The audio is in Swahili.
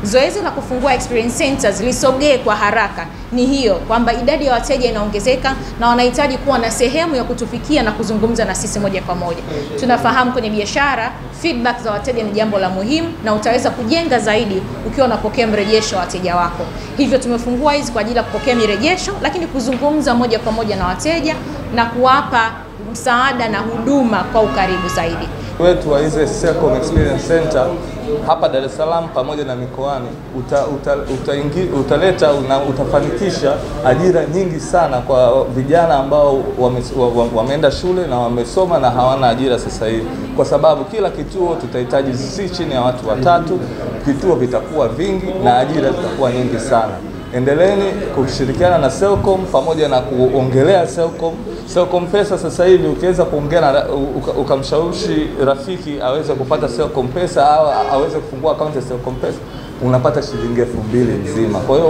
Zoezi la kufungua experience centers lisogee kwa haraka ni hiyo, kwamba idadi ya wateja inaongezeka na wanahitaji kuwa na sehemu ya kutufikia na kuzungumza na sisi moja kwa moja. Tunafahamu kwenye biashara feedback za wateja ni jambo la muhimu, na utaweza kujenga zaidi ukiwa unapokea mrejesho wa wateja wako. Hivyo tumefungua hizi kwa ajili ya kupokea mirejesho, lakini kuzungumza moja kwa moja na wateja na kuwapa msaada na huduma kwa ukaribu zaidi. Wetu wa hizi Selcom Experience Center hapa Dar es Salaam pamoja na mikoani utaleta na utafanikisha ajira nyingi sana kwa vijana ambao wameenda shule na wamesoma na hawana ajira sasa hivi, kwa sababu kila kituo tutahitaji si chini ya watu 3. Vituo vitakuwa vingi na ajira zitakuwa nyingi sana. Endeleeni kushirikiana na Selcom pamoja na kuongelea Selcom Pesa. Sasa hivi ukiweza kuongea na ukamshawishi rafiki aweze kupata Selcom Pesa au aweze kufungua akaunti ya Selcom Pesa, unapata shilingi 2000 nzima. Kwa hiyo